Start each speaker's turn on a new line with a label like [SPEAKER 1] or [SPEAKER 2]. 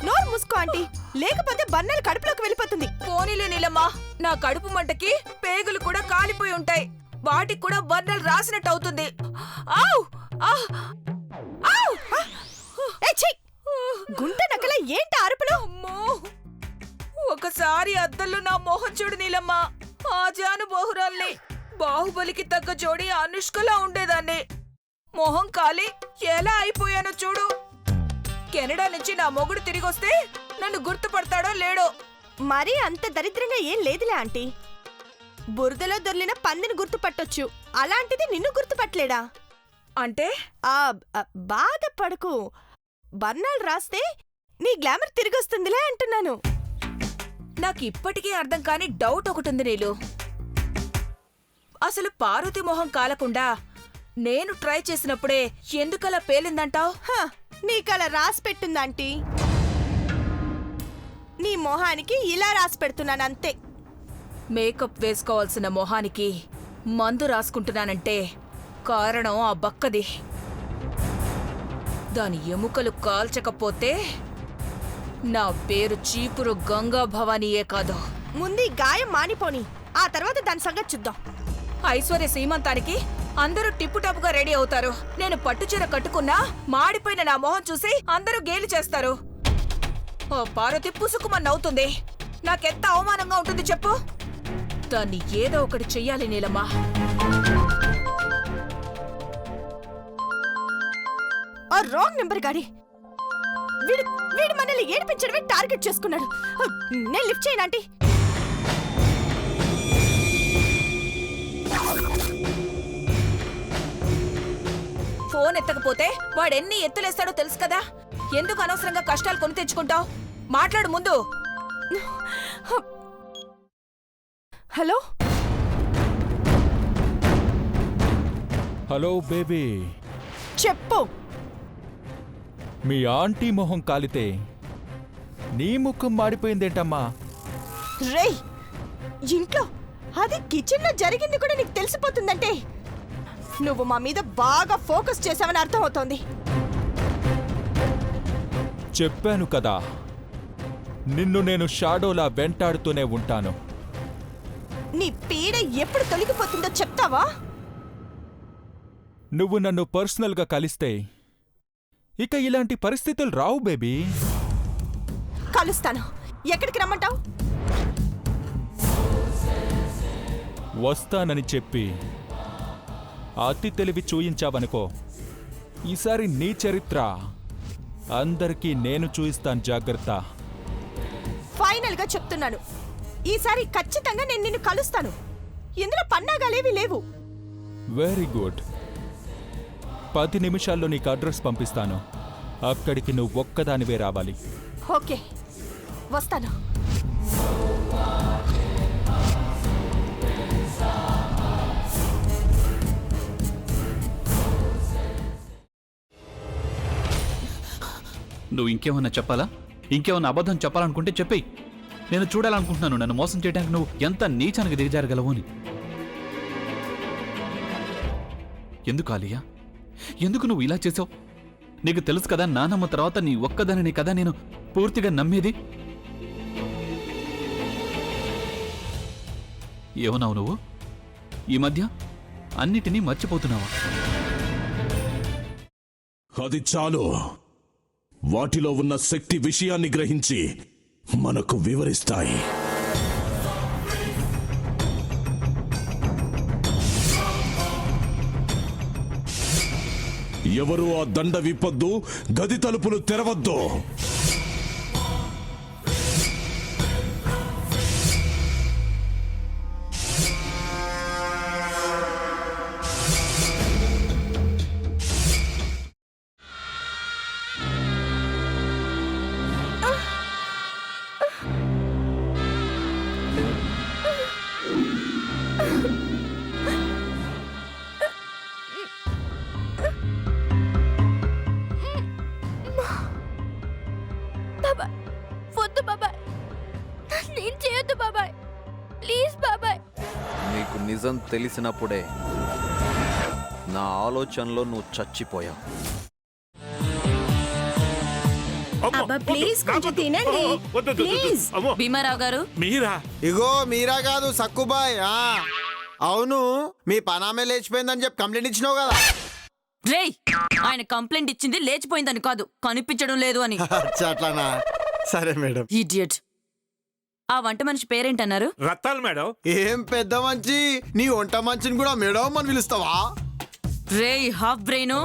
[SPEAKER 1] నోరు మూసుకో ఆంటీ, లేకపోతే బన్నెలు కడుపులోకి వెళ్ళిపోతుంది.
[SPEAKER 2] పోనీలే నీలమ్మా, నా కడుపు మంటకి పేగులు కూడా కాలిపోయి ఉంటాయి. వాటికి కూడా బర్నల్ రాసినట్టు అవుతుంది.
[SPEAKER 1] గుంట నకల ఏంటి అరుపులు?
[SPEAKER 2] అమ్మో, ఒకసారి అద్దంలో నా మొహం చూడు నీలమ్మా. ఆజాను బహురాల్ని, బాహుబలికి తగ్గ జోడి అనుష్కలా ఉండేదాన్ని. మొహం కాలి ఎలా అయిపోయానో చూడు. కెనడా నుంచి నా మొగుడు తిరిగొస్తే నన్ను గుర్తుపడతాడో లేడో.
[SPEAKER 1] మరీ అంత దరిద్రంగా ఏం లేదులే ఆంటీ. బురదలో దొర్లిన పందిని గుర్తుపట్టొచ్చు, అలాంటిది నిన్ను గుర్తుపట్టలేడా?
[SPEAKER 2] అంటే
[SPEAKER 1] బాధపడకు, బర్నాలు రాస్తే నీ గ్లామర్ తిరిగొస్తుందిలే అంటున్నాను.
[SPEAKER 2] నాకు ఇప్పటికీ అర్థం కాని డౌట్ ఒకటుంది నీలు. అసలు పార్వతి మొహం కాలకుండా నేను ట్రై చేసినప్పుడే ఎందుకలా పేలిందంటావ్?
[SPEAKER 1] నీకలా రాసి పెట్టుందాంటీ. నీ మొహానికి ఇలా రాసి పెడుతున్నానంతే.
[SPEAKER 2] మేకప్ వేసుకోవాల్సిన మొహానికి మందు రాసుకుంటున్నానంటే కారణం ఆ బక్కది. దాని ఎముకలు కాల్చకపోతే నా పేరు చీపురు గంగా భవానీయే కాదు.
[SPEAKER 1] ముందు గాయం మానిపోని, ఆ తర్వాత దాని సంగతి చూద్దాం.
[SPEAKER 2] ఐశ్వర్య సీమంతానికి అందరూ టిప్పుటప్పుగా రెడీ అవుతారు. నేను పట్టుచీర కట్టుకున్నా మాడిపోయిన నా మొహం చూసి అందరూ గేలి చేస్తారు. ఓ పార్వతి పుసుకుమన్నవుతుంది. నాకెంత అవమానంగా ఉంటుంది చెప్పు. దాన్ని ఏదో ఒకటి చెయ్యాలి నీలమ్మా.
[SPEAKER 1] ఆ రాంగ్ నెంబర్ గాడి వీడు మనల్ని ఏడిపించడమే టార్గెట్ చేసుకున్నాడు. నేను లిఫ్ట్ చేయనంటీ.
[SPEAKER 2] ఫోన్ ఎత్తకపోతే వాడెన్ని ఎత్తులేస్తాడో తెలుసు కదా. ఎందుకు అనవసరంగా కష్టాలు కొని తెచ్చుకుంటావు? మాట్లాడు ముందు.
[SPEAKER 1] హలో
[SPEAKER 3] హలో బేబీ,
[SPEAKER 1] చెప్పు.
[SPEAKER 3] మీ ఆంటీ మొహం కాలితే నీ ముఖం మాడిపోయిందేంటమ్మా?
[SPEAKER 1] రేయ్, ఇంట్లో అది కిచెన్ లో జరిగింది కూడా నీకు తెలిసిపోతుందంటే నువ్వు మా మీద బాగా ఫోకస్ చేసావని అర్థం అవుతోంది.
[SPEAKER 3] చెప్పాను కదా, నిన్ను నేను షాడోలా వెంటాడుతూనే ఉంటాను.
[SPEAKER 1] నీ పీడ ఎప్పుడు తొలగిపోతుందో చెప్తావా?
[SPEAKER 3] నువ్వు నన్ను పర్సనల్గా కలిస్తే ఇక ఇలాంటి పరిస్థితులు రావు బేబీ.
[SPEAKER 1] కలుస్తాను. ఎక్కడికి రమ్మంటావు?
[SPEAKER 3] వస్తానని చెప్పి అతి తెలివి చూయించావనుకో, ఈసారి నీ చరిత్ర అందరికీ నేను చూయిస్తాను. జాగ్రత్త.
[SPEAKER 1] ఫైనల్ గా చెప్తున్నాను, ఈసారి ఖచ్చితంగా నేను నిన్ను కలుస్తాను. ఇందులో పన్నాగాలేవి లేవు.
[SPEAKER 3] Very good. 10 నిమిషాల్లో నీకు అడ్రస్ పంపిస్తాను. అక్కడికి నువ్వు ఒక్కదానివే రావాలి.
[SPEAKER 1] ఓకే, వస్తాను.
[SPEAKER 4] నువ్వు ఇంకేమన్నా చెప్పాలా? ఇంకేమన్నా అబద్ధం చెప్పాలనుకుంటే చెప్పేయి. నేను చూడాలనుకుంటున్నాను నన్ను మోసం చేయడానికి నువ్వు ఎంత నీచానికి దిగజారగలవు అని. ఎందుకు ఆలియా, ఎందుకు నువ్వు ఇలా చేసావు? నీకు తెలుసు కదా, నానమ్మ తర్వాత నీ ఒక్కదానిని కదా నేను పూర్తిగా నమ్మేది. ఏమన్నావు నువ్వు? ఈ మధ్య అన్నిటినీ మర్చిపోతున్నావా?
[SPEAKER 5] అది చాలు. వాటిలో ఉన్న శక్తి విషయాన్ని గ్రహించి మనకు వివరిస్తాయి. ఎవరు ఆ దండ విప్పొద్దు, గది తలుపులు తెరవద్దు.
[SPEAKER 6] నిజం తెలిసినప్పుడే నా ఆలోచనలో నువ్వు చచ్చిపోయావు.
[SPEAKER 7] అబ్బా ప్లీజ్ కొంచెం తినండి ప్లీజ్.
[SPEAKER 2] భీమారావు గారు
[SPEAKER 8] మీరా?
[SPEAKER 9] ఇగో మీరా కాదు సక్కుబాయ్. అవును, మీ పనామే లేచిపోయిందని చెప్పి కంప్లైంట్ ఇచ్చినావు కదా.
[SPEAKER 2] రేయ్ ఆయన కంప్లైంట్ ఇచ్చింది లేచిపోయిందని కాదు, కనిపించడం లేదు అని.
[SPEAKER 9] అట్లానా? సరే మేడం.
[SPEAKER 2] ఇడియట్. ఆ వంట మనిషి పేరేంటన్నారు?
[SPEAKER 8] రత్తాలు మేడం.
[SPEAKER 9] ఏం పెద్ద మంచి, నీ వంట మంచిని కూడా మేడం అని పిలుస్తావా?
[SPEAKER 2] రేయ్ హాఫ్ బ్రెయిన్,